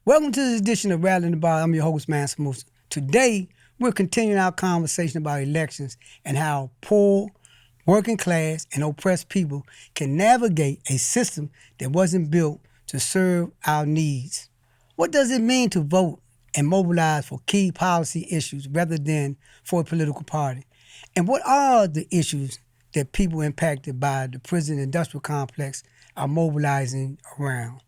Welcome to this edition of Rattling the Bars. I'm your host, Man Samusa. Today, we're continuing our conversation about elections and how poor, working class, and oppressed people can navigate a system that wasn't built to serve our needs. What does it mean to vote and mobilize for key policy issues rather than for a political party? And what are the issues that people impacted by the prison industrial complex are mobilizing around?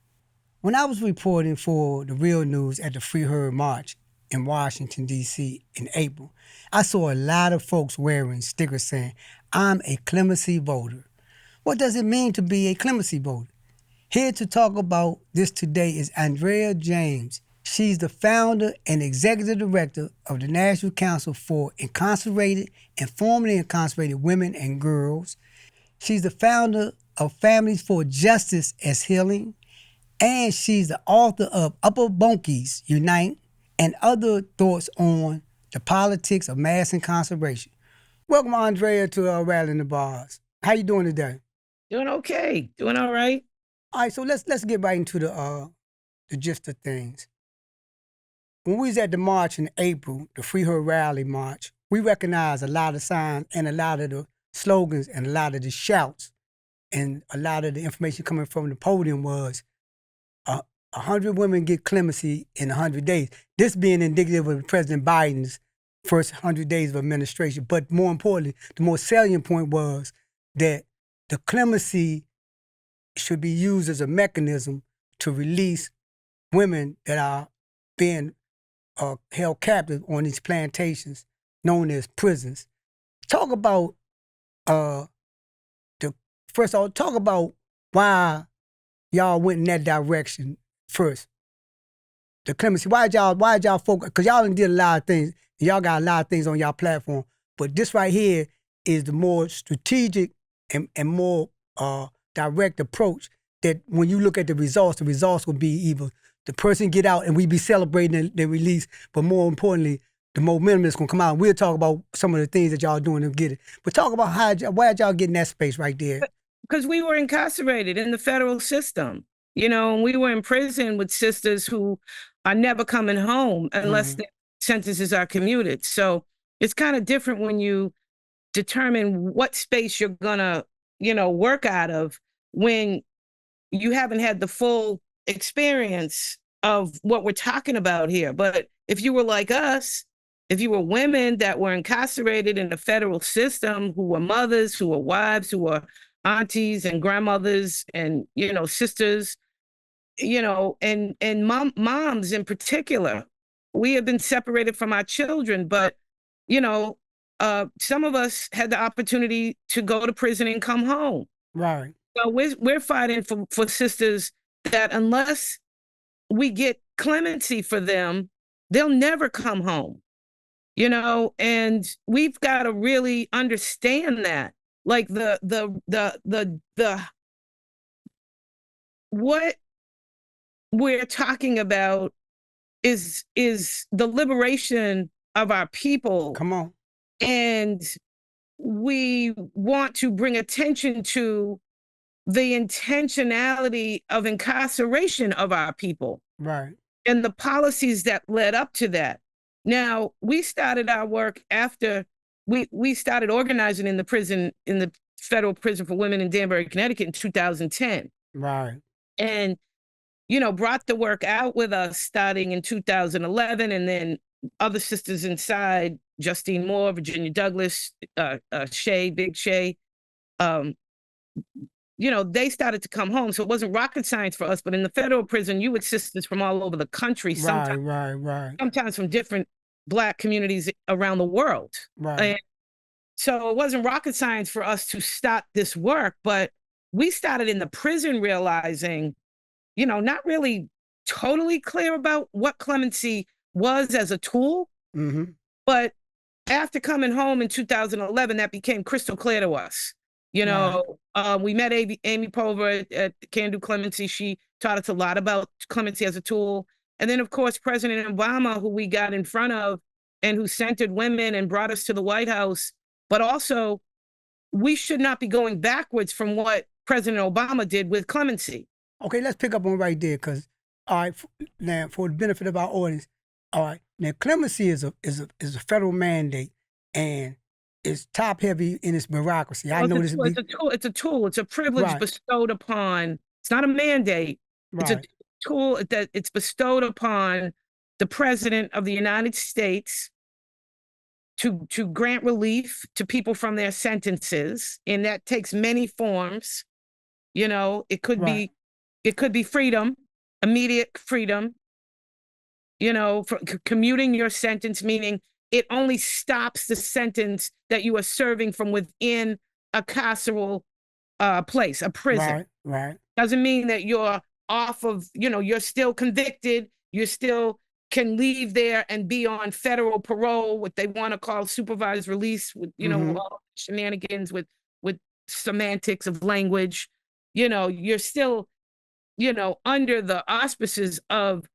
When I was reporting for the Real News at the FreeHer March in Washington, D.C. in April, I saw a lot of folks wearing stickers saying, "I'm a clemency voter." What does it mean to be a clemency voter? Here to talk about this today is Andrea James. She's the founder and executive director of the National Council for Incarcerated and Formerly Incarcerated Women and Girls. She's the founder of Families for Justice as Healing. And she's the author of Upper Bunkies Unite and other thoughts on the politics of mass incarceration. Welcome, Andrea, to Rattling the Bars. How you doing today? Doing okay. Doing all right. All right, so let's get right into the gist of things. When we was at the march in April, the FreeHer Rally March, we recognized a lot of signs and a lot of the slogans and a lot of the shouts and a lot of the information coming from the podium was 100 women get clemency in 100 days. This being indicative of President Biden's first 100 days of administration. But more importantly, the most salient point was that the clemency should be used as a mechanism to release women that are being held captive on these plantations known as prisons. Talk about, first of all, talk about why y'all went in that direction first. The clemency. Why y'all focus? Because y'all did a lot of things. And y'all got a lot of things on y'all platform. But this right here is the more strategic and more direct approach that when you look at the results will be either the person get out and we be celebrating their release, but more importantly, the momentum that's going to come out. We'll talk about some of the things that y'all doing to get it. But talk about why y'all get in that space right there. Because we were incarcerated in the federal system. You know, and we were in prison with sisters who are never coming home unless their sentences are commuted. So it's kind of different when you determine what space you're gonna, work out of when you haven't had the full experience of what we're talking about here. But if you were like us, if you were women that were incarcerated in the federal system, who were mothers, who were wives, who were aunties and grandmothers and, sisters, and moms in particular, we have been separated from our children, but, some of us had the opportunity to go to prison and come home. Right. So we're fighting for sisters that unless we get clemency for them, they'll never come home, and we've got to really understand that. Like what we're talking about is the liberation of our people. Come on. And we want to bring attention to the intentionality of incarceration of our people. Right. And the policies that led up to that. Now, we started our work after we started organizing in the federal prison for women in Danbury, Connecticut in 2010. Right. And brought the work out with us starting in 2011, and then other sisters inside, Justine Moore, Virginia Douglas, Big Shay, they started to come home. So it wasn't rocket science for us, but in the federal prison, you had sisters from all over the country, sometimes from different Black communities around the world. Right. And so it wasn't rocket science for us to start this work, but we started in the prison realizing, not really totally clear about what clemency was as a tool. Mm-hmm. But after coming home in 2011, that became crystal clear to us. We met Amy Pover at Can Do Clemency. She taught us a lot about clemency as a tool. And then, of course, President Obama, who we got in front of and who centered women and brought us to the White House, but also we should not be going backwards from what President Obama did with clemency. Okay, let's pick up on right there, because all right, now for the benefit of our audience, all right, now clemency is a federal mandate, and it's top heavy in its bureaucracy. I know this. It's a tool. It's a tool. It's a privilege Right. bestowed upon. It's not a mandate. It's a Right. tool that it's bestowed upon the President of the United States to grant relief to people from their sentences, and that takes many forms. You know, it could Right. be freedom, immediate freedom. You know, for commuting your sentence, meaning it only stops the sentence that you are serving from within a carceral place, a prison. Right. Right. Doesn't mean that you're off of, you know, you're still convicted. You still can leave there and be on federal parole, what they want to call supervised release, with, you know, all shenanigans with semantics of language. You know, you're still, you know, under the auspices of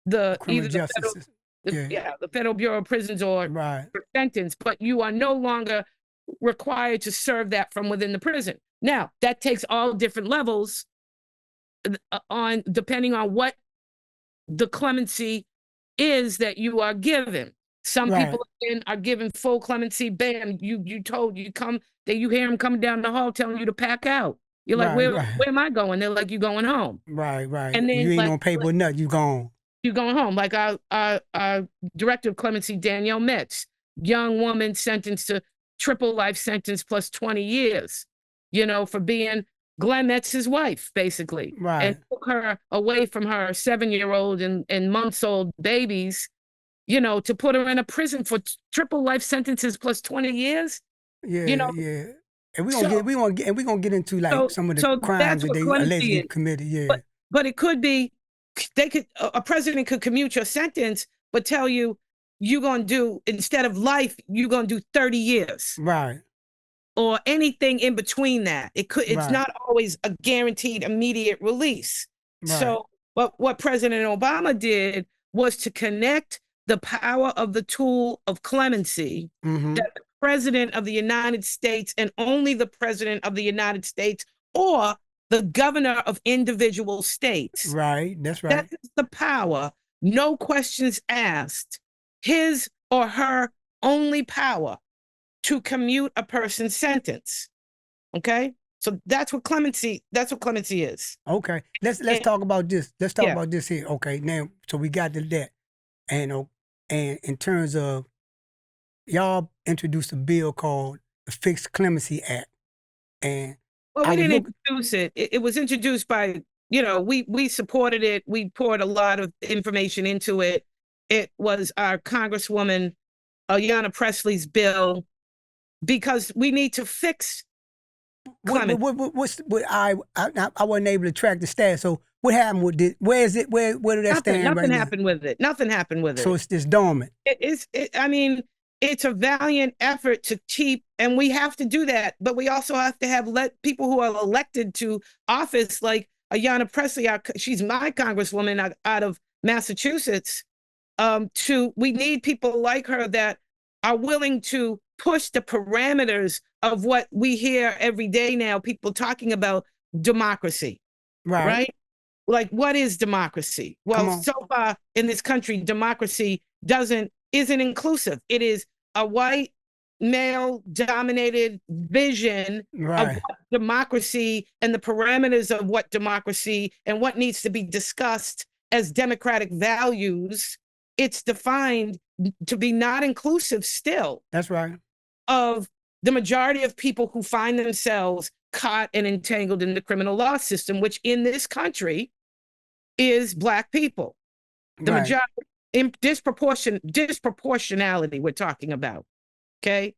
the Criminal either justice. the Federal Bureau of Prisons or Right. sentence, but you are no longer required to serve that from within the prison. Now, that takes all different levels on depending on what the clemency is that you are given. Some Right. people are given full clemency. Bam, you hear them coming down the hall telling you to pack out. You're like, Right, where right. am I going? They're like, you going home. Right. Right. And then, you ain't like, on paper or nothing. You gone. You going home. Like our director of clemency, Danielle Metz, young woman sentenced to triple life sentence plus 20 years, you know, for being Glenn Metz's wife, basically. Right. And took her away from her 7-year-old and months-old babies, you know, to put her in a prison for triple life sentences plus 20 years. Yeah. You know, Yeah. And we're gonna get into like some of the crimes that they allegedly committed. Yeah. But it could be a president could commute your sentence, but tell you you're gonna do, instead of life, you're gonna do 30 years. Right. Or anything in between that. It's not always a guaranteed immediate release. Right. So what President Obama did was to connect the power of the tool of clemency that the President of the United States, and only the President of the United States or the governor of individual states. Right. That's right. That's the power, no questions asked, his or her only power to commute a person's sentence. Okay? So that's what clemency is. Okay. Let's talk about this. Let's talk about this here. Okay. Now, so we got to that. And in terms of, y'all introduced a bill called the Fixed Clemency Act. And well, we didn't introduce it. It was introduced by, you know, we supported it. We poured a lot of information into it. It was our Congresswoman Ayanna Pressley's bill, because we need to fix clemency. I wasn't able to track the stats. So what happened with it? Where is it? Where did that stand? Nothing happened with it. Nothing happened with it. So it's just dormant. I mean, it's a valiant effort to keep, and we have to do that, but we also have to let people who are elected to office, like Ayanna Pressley, she's my Congresswoman out of Massachusetts. We need people like her that are willing to push the parameters of what we hear every day now, people talking about democracy. Right? Like, what is democracy? Well, so far in this country, democracy isn't inclusive. It is a white, male-dominated vision of what democracy and the parameters of what democracy and what needs to be discussed as democratic values. It's defined to be not inclusive still. That's right. Of the majority of people who find themselves caught and entangled in the criminal law system, which in this country is Black people. The majority, in disproportionality we're talking about, okay?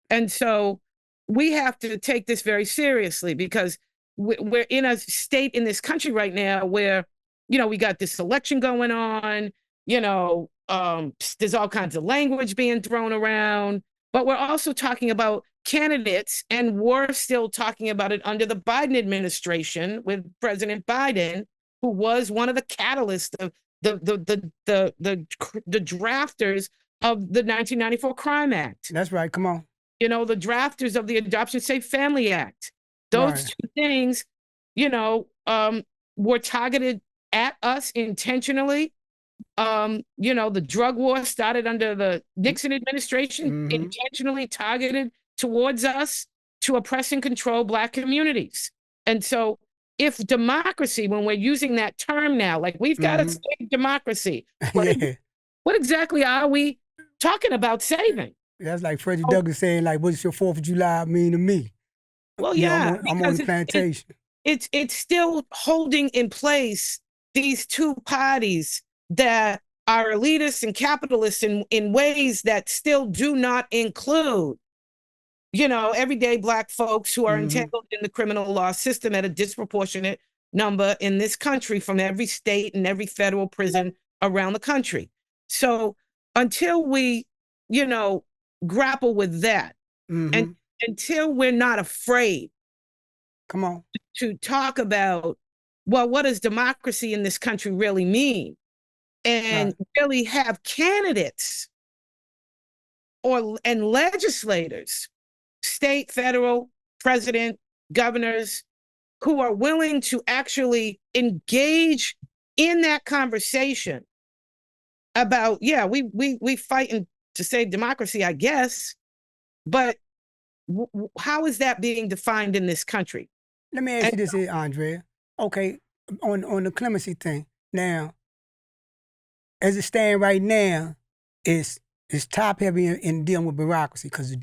And so we have to take this very seriously, because we're in a state in this country right now where, you know, we got this election going on, you know, there's all kinds of language being thrown around, but we're also talking about candidates, and we're still talking about it under the Biden administration with President Biden, who was one of the catalysts of the drafters of the 1994 Crime Act. That's right. Come on. You know, the drafters of the Adoption Safe Family Act. Those Right. two things, you know, were targeted at us intentionally. You know, the drug war started under the Nixon administration, intentionally targeted towards us to oppress and control Black communities. And so if democracy, when we're using that term now, like we've got to save democracy, Yeah. what exactly are we talking about saving? That's like Freddie Douglass saying, like, what's your 4th of July mean to me? Well, You know, yeah, I'm on the plantation. it's still holding in place these two parties that are elitists and capitalists in ways that still do not include, you know, everyday Black folks who are entangled in the criminal law system at a disproportionate number in this country from every state and every federal prison around the country. So until we, you know, grapple with that, and until we're not afraid Come on. to talk about, well, what does democracy in this country really mean? And really have candidates and legislators, state, federal, president, governors, who are willing to actually engage in that conversation about, yeah, we fighting to save democracy, I guess, but how is that being defined in this country? Let me ask you this here, Andrea. Okay, on the clemency thing. Now, as it stands right now, it's top heavy in dealing with bureaucracy because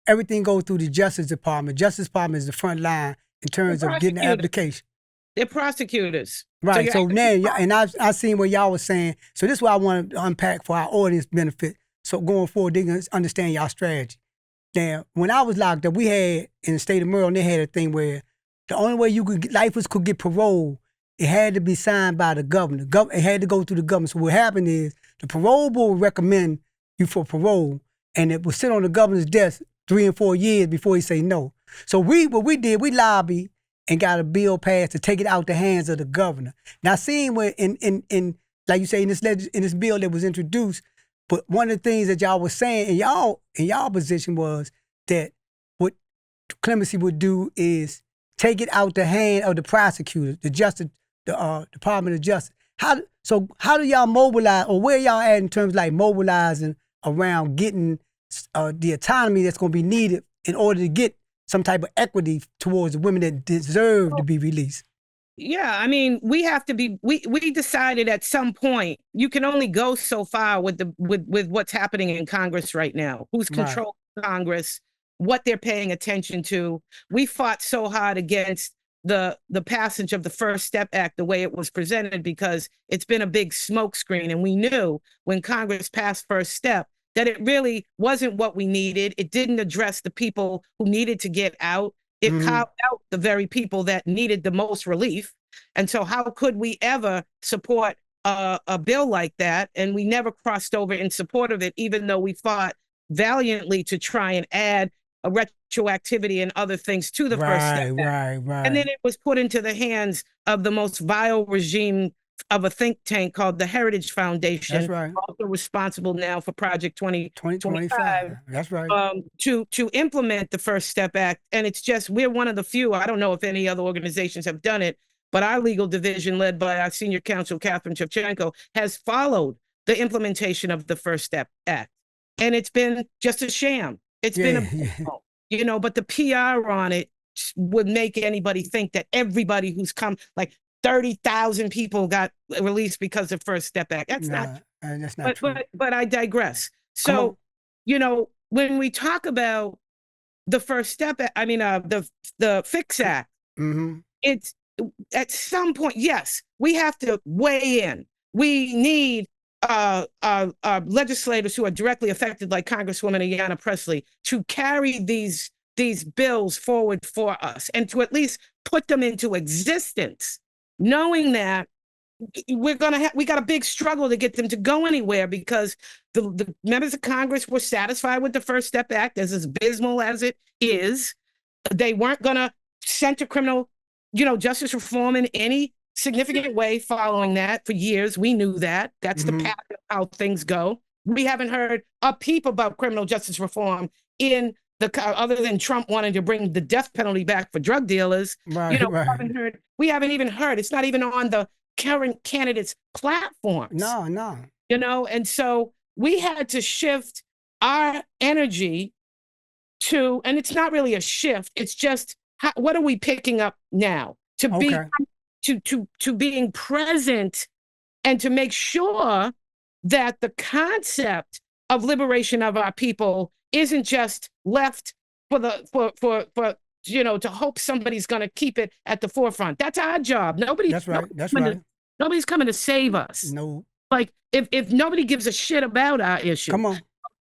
everything goes through the Justice Department. Justice Department is the front line in terms of getting the application. They're prosecutors. Right. So now, and I've seen what y'all was saying. So this is what I want to unpack for our audience benefit. So going forward, they can understand y'all strategy. Now, when I was locked up, we had in the state of Maryland, they had a thing where the only way lifers could get parole, it had to be signed by the governor. It had to go through the government. So what happened is the parole board would recommend you for parole, and it would sit on the governor's desk 3 and 4 years before he say no. So what we did, we lobbied and got a bill passed to take it out the hands of the governor. Now, seeing where in like you say in this bill that was introduced, but one of the things that y'all was saying in y'all position was that what clemency would do is take it out the hand of the prosecutor, the Department of Justice. How do y'all mobilize, or where y'all at in terms of like mobilizing around getting the autonomy that's going to be needed in order to get some type of equity towards the women that deserve to be released? Yeah, I mean, we have to be. We decided at some point you can only go so far with what's happening in Congress right now. Who's controlling Congress? What they're paying attention to. We fought so hard against the passage of the First Step Act the way it was presented because it's been a big smokescreen, and we knew when Congress passed First Step that it really wasn't what we needed. It didn't address the people who needed to get out. It carved out the very people that needed the most relief. And so how could we ever support a bill like that? And we never crossed over in support of it, even though we fought valiantly to try and add a retroactivity and other things to the First Step Act. Right. And then it was put into the hands of the most vile regime of a think tank called the Heritage Foundation. That's right. Also responsible now for Project 2025. That's right. To implement the First Step Act. And it's just, we're one of the few, I don't know if any other organizations have done it, but our legal division led by our senior counsel, Catherine Shevchenko, has followed the implementation of the First Step Act. And it's been just a sham. It's been you know, but the PR on it would make anybody think that everybody who's come, like 30,000 people got released because of First Step Act. That's not true. But I digress. So, you know, when we talk about the First Step, I mean, the Fix Act, it's at some point, yes, we have to weigh in. We need legislators who are directly affected, like Congresswoman Ayanna Pressley, to carry these bills forward for us and to at least put them into existence, knowing that we got a big struggle to get them to go anywhere because the members of Congress were satisfied with the First Step Act, as abysmal as it is. They weren't going to center criminal, justice reform in any significant way following that for years. We knew that. That's the path of how things go. We haven't heard a peep about criminal justice reform in other than Trump wanting to bring the death penalty back for drug dealers, Right, right. We haven't even heard. It's not even on the current candidates' platforms. No. And so we had to shift our energy to, and it's not really a shift. It's just what are we picking up now to be to being present and to make sure that the concept of liberation of our people isn't just left for to hope somebody's going to keep it at the forefront. That's our job. That's right. Nobody's coming to save us. No. Like if nobody gives a shit about our issue. Come on.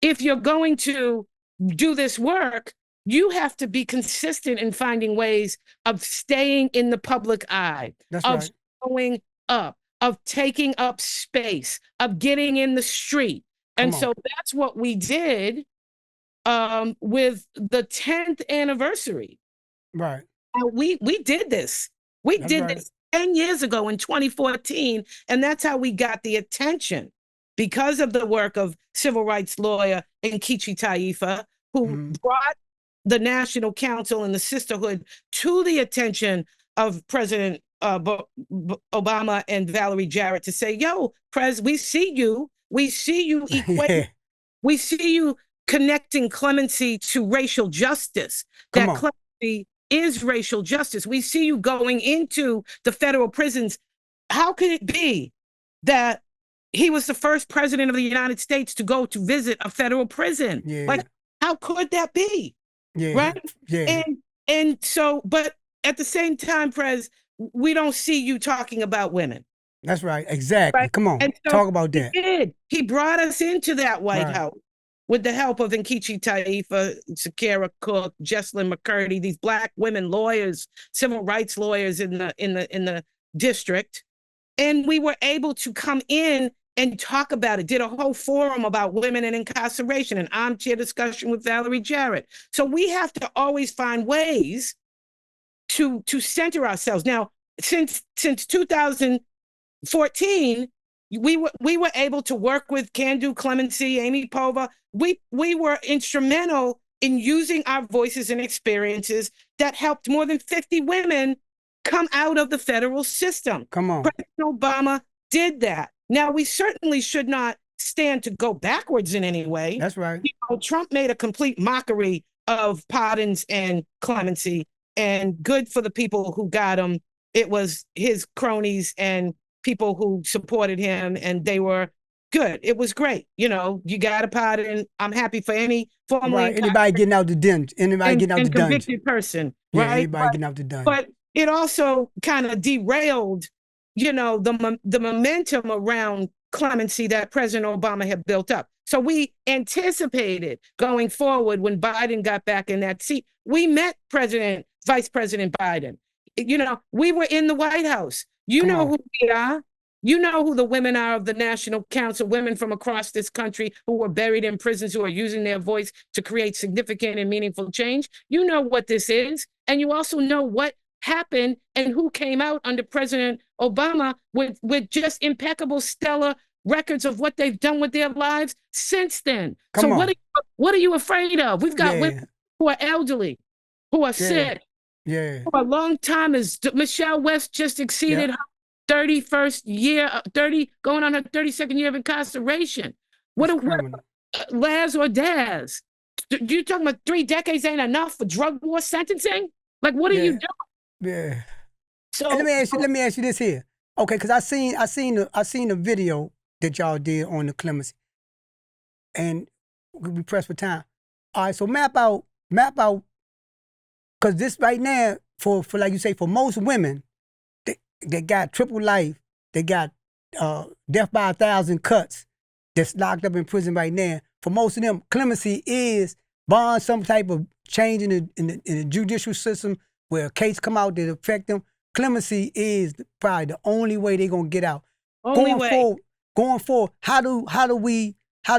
If you're going to do this work, you have to be consistent in finding ways of staying in the public eye, of showing up, of taking up space, of getting in the street. And so that's what we did with the 10th anniversary. Right. We did this. We did this 10 years ago in 2014, and that's how we got the attention because of the work of civil rights lawyer Nkechi Taifa, who brought the National Council and the Sisterhood to the attention of President Obama and Valerie Jarrett to say, yo, Prez, we see you equate. We see you connecting clemency to racial justice. Clemency is racial justice. We see you going into the federal prisons. How could it be that he was the first president of the United States to go to visit a federal prison? Like, how could that be? Right? And so, but at the same time, Prez, we don't see you talking about women. That's right. Exactly. Right? Come on. So talk about that. He brought us into that White House with the help of Nkechi Taifa, Sakara Cook, Jesselyn McCurdy, these Black women lawyers, civil rights lawyers in the district. And we were able to come in and talk about it, did a whole forum about women and incarceration, an armchair discussion with Valerie Jarrett. So we have to always find ways to center ourselves. Now, since 2014, we were able to work with Can Do Clemency, Amy Pova. We were instrumental in using our voices and experiences that helped more than 50 women come out of the federal system. Come on. President Obama did that. Now, we certainly should not stand to go backwards in any way. That's right. Trump made a complete mockery of pardons and clemency, and good for the people who got him. It was his cronies and people who supported him, and they were good. It was great. You got a pardon. I'm happy for any formerly anybody getting out the dungeon. Convicted person. Right? Anybody getting out the dungeon. But it also kind of derailed the momentum around clemency that President Obama had built up. So we anticipated going forward when Biden got back in that seat. We met Vice President Biden. We were in the White House. You know who we are. You know who the women are of the National Council, women from across this country who were buried in prisons, who are using their voice to create significant and meaningful change. You know what this is. And you also know what happened and who came out under President Obama with just impeccable, stellar records of what they've done with their lives since then. What are you afraid of? We've got women who are elderly, who are sick, who are long timers. Michelle West just exceeded her 31st year, going on her 32nd year of incarceration. What Laz or Daz? You talking about 3 decades ain't enough for drug war sentencing? Like, what are you doing? Yeah. So and let me ask you this here. Okay, because I seen the video that y'all did on the clemency, and we pressed for time. All right, so map out, because this right now for like you say, for most women, they got triple life, they got death by 1,000 cuts that's locked up in prison right now. For most of them, clemency is bond, some type of change in the judicial system where a case come out that affect them. Clemency is probably the only way they're gonna get out. Going forward,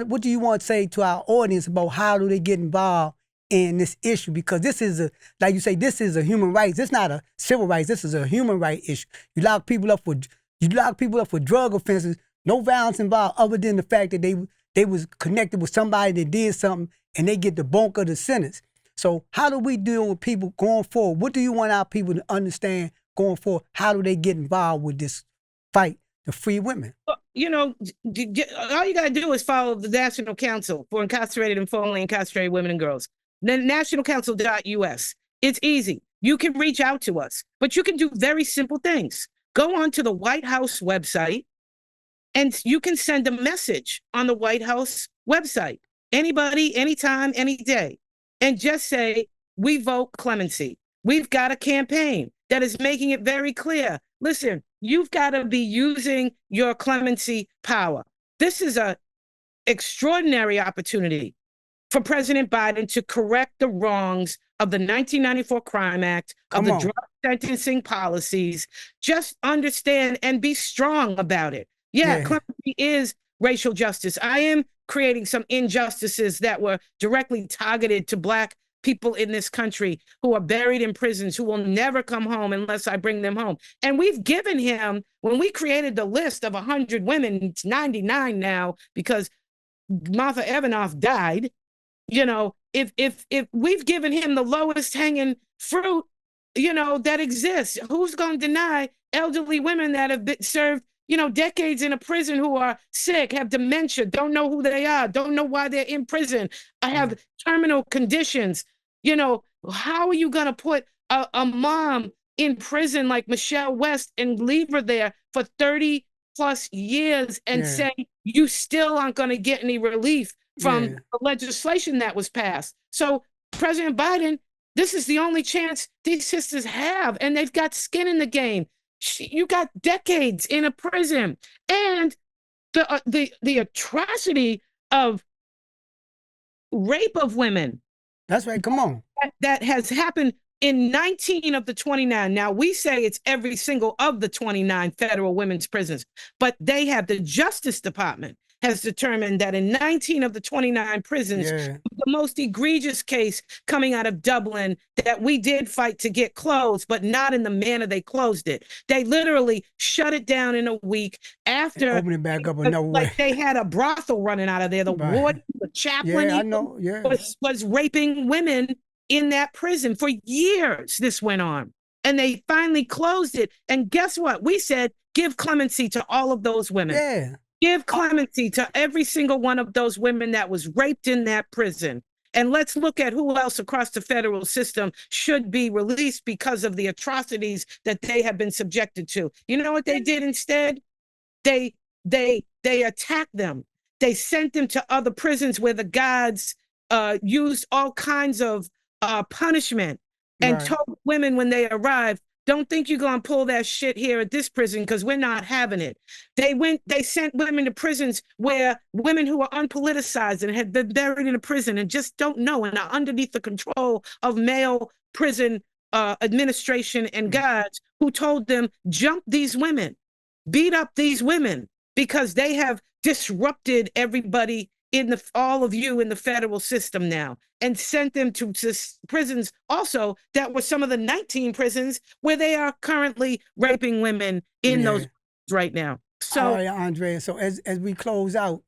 what do you want to say to our audience about how do they get involved in this issue? Because this is like you say, this is a human rights. This is not a civil rights. This is a human rights issue. You lock people up for drug offenses, no violence involved other than the fact that they was connected with somebody that did something and they get the bulk of the sentence. So how do we deal with people going forward? What do you want our people to understand going forward? How do they get involved with this fight to free women? Well, you know, all you got to do is follow the National Council for Incarcerated and Formerly Incarcerated Women and Girls, then nationalcouncil.us. It's easy. You can reach out to us, but you can do very simple things. Go on to the White House website, and you can send a message on the White House website. Anybody, anytime, any day. And just say, we vote clemency. We've got a campaign that is making it very clear. Listen, you've got to be using your clemency power. This is an extraordinary opportunity for President Biden to correct the wrongs of the 1994 Crime Act, of the drug sentencing policies. Just understand and be strong about it. Yeah, clemency is racial justice. I am creating some injustices that were directly targeted to Black people in this country who are buried in prisons, who will never come home unless I bring them home. And we've given him, when we created the list of 100 women, it's 99 now because Martha Evanoff died. You know, if we've given him the lowest hanging fruit, you know, that exists, who's going to deny elderly women that have been served, you know, decades in a prison, who are sick, have dementia, don't know who they are, don't know why they're in prison, I have terminal conditions. You know, how are you going to put a mom in prison like Michelle West and leave her there for 30 plus years and say you still aren't going to get any relief from the legislation that was passed? So President Biden, this is the only chance these sisters have, and they've got skin in the game. You got decades in a prison, and the atrocity of rape of women. That's right. Come on. That has happened in 19 of the 29. Now, we say it's every single of the 29 federal women's prisons, but they have, the Justice Department has determined that in 19 of the 29 prisons, the most egregious case coming out of Dublin, that we did fight to get closed, but not in the manner they closed it. They literally shut it down in a week after opening back up another way. Like they had a brothel running out of there. The warden, the chaplain, was raping women in that prison for years. This went on, and they finally closed it. And guess what? We said, give clemency to all of those women. Give clemency to every single one of those women that was raped in that prison. And let's look at who else across the federal system should be released because of the atrocities that they have been subjected to. You know what they did instead? They attacked them. They sent them to other prisons where the guards used all kinds of punishment and told women when they arrived, don't think you're going to pull that shit here at this prison because we're not having it. They sent women to prisons where women who are unpoliticized and had been buried in a prison and just don't know and are underneath the control of male prison administration and guards, who told them, jump these women, beat up these women, because they have disrupted everybody all of you in the federal system now, and sent them to prisons also that were some of the 19 prisons where they are currently raping women in those right now. So, all right, Andrea. So as we close out,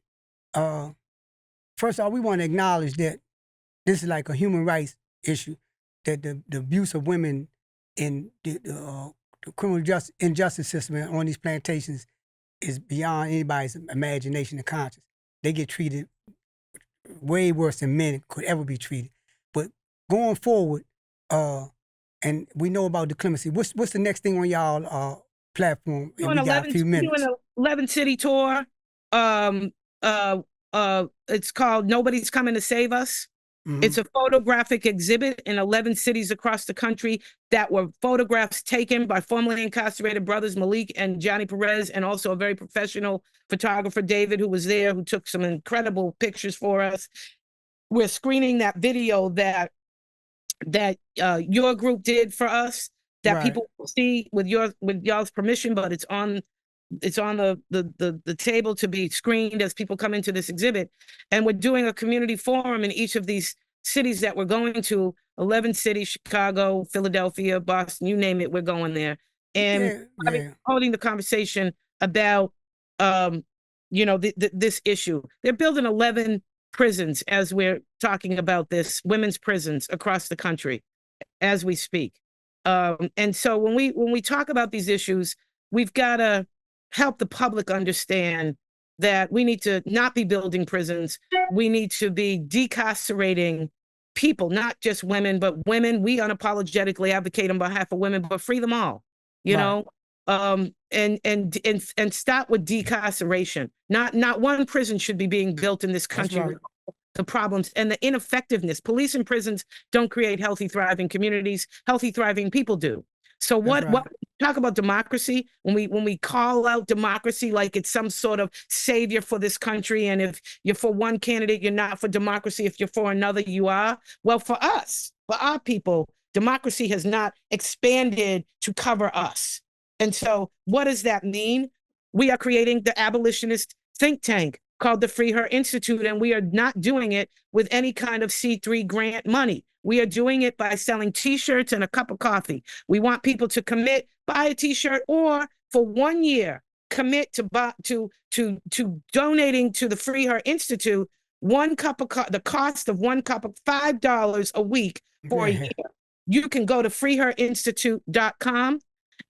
first of all, we want to acknowledge that this is like a human rights issue, that the abuse of women in the criminal injustice system on these plantations is beyond anybody's imagination and conscience. They get treated way worse than men could ever be treated. But going forward, and we know about the clemency. What's the next thing on y'all platform? And we got a few minutes. Doing an 11 city tour. It's called Nobody's Coming to Save Us. It's a photographic exhibit in 11 cities across the country that were photographs taken by formerly incarcerated brothers Malik and Johnny Perez, and also a very professional photographer, David, who was there, who took some incredible pictures for us. We're screening that video that your group did for us, that people will see with y'all's permission, but it's on the table to be screened as people come into this exhibit. And we're doing a community forum in each of these cities that we're going to, 11 cities, Chicago, Philadelphia, Boston, you name it, we're going there. And holding the conversation about, this issue. They're building 11 prisons as we're talking about this, women's prisons across the country as we speak. And so when we talk about these issues, we've got to help the public understand that we need to not be building prisons. We need to be decarcerating people, not just women, but women. We unapologetically advocate on behalf of women, but free them all, you know, and start with decarceration. Not one prison should be being built in this country. Right. The problems and the ineffectiveness. Police and prisons don't create healthy, thriving communities. Healthy, thriving people do. So what talk about democracy, when we call out democracy like it's some sort of savior for this country, and if you're for one candidate, you're not for democracy. If you're for another, you are. Well, for us, for our people, democracy has not expanded to cover us. And so what does that mean? We are creating the abolitionist think tank called the FreeHer Institute, and we are not doing it with any kind of C3 grant money. We are doing it by selling T-shirts and a cup of coffee. We want people to commit, buy a T-shirt, or for 1 year, commit to donating to the FreeHer Institute the cost of one cup of $5 a week for a year. You can go to freeherinstitute.com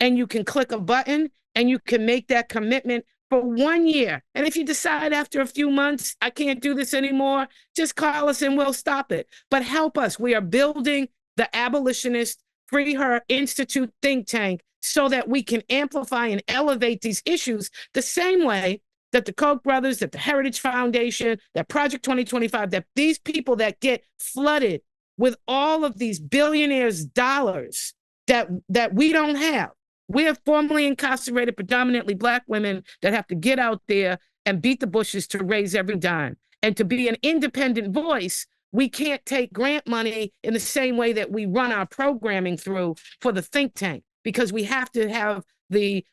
and you can click a button and you can make that commitment for 1 year. And if you decide after a few months, I can't do this anymore, just call us and we'll stop it. But help us. We are building the abolitionist FreeHer Institute think tank so that we can amplify and elevate these issues the same way that the Koch brothers, that the Heritage Foundation, that Project 2025, that these people that get flooded with all of these billionaires' dollars that we don't have. We're formerly incarcerated, predominantly Black women that have to get out there and beat the bushes to raise every dime. And to be an independent voice, we can't take grant money in the same way that we run our programming through for the think tank, because we have to have the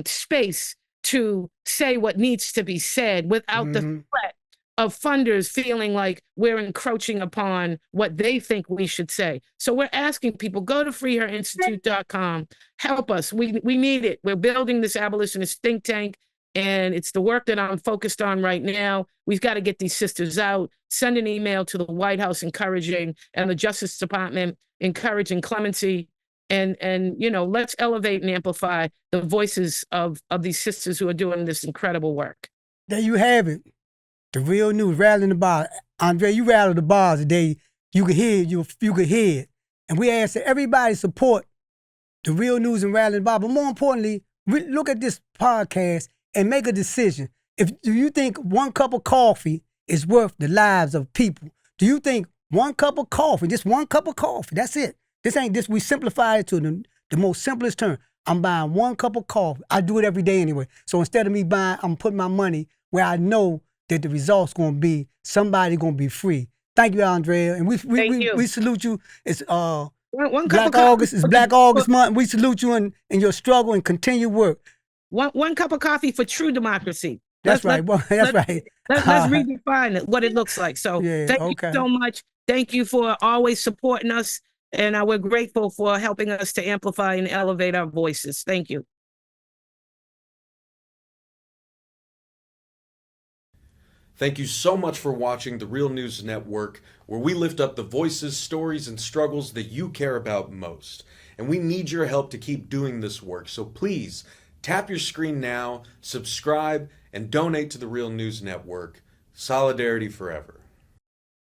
space to say what needs to be said without the threat of funders feeling like we're encroaching upon what they think we should say. So we're asking people, go to freeherinstitute.com, help us. We need it. We're building this abolitionist think tank, and it's the work that I'm focused on right now. We've got to get these sisters out, send an email to the White House encouraging, and the Justice Department encouraging clemency, and let's elevate and amplify the voices of these sisters who are doing this incredible work. There you have it. The real news, rattling the bars. Andrea, you rattled the bars today. You could hear it. You could hear it. And we ask that everybody support the real news and rattling the bars. But more importantly, look at this podcast and make a decision. Do you think one cup of coffee is worth the lives of people? Do you think one cup of coffee, just one cup of coffee, that's it. We simplify it to the most simplest term. I'm buying one cup of coffee. I do it every day anyway. So instead of me buying, I'm putting my money where I know that the result's going to be somebody going to be free. Thank you, Andrea. And we salute you. It's Black August. It's Black August month. We salute you in your struggle and continue work. One cup of coffee for true democracy. That's right. Let's redefine what it looks like. So thank you so much. Thank you for always supporting us. And we're grateful for helping us to amplify and elevate our voices. Thank you. Thank you so much for watching the Real News Network, where we lift up the voices, stories, and struggles that you care about most. And we need your help to keep doing this work. So please tap your screen now, subscribe, and donate to the Real News Network. Solidarity forever.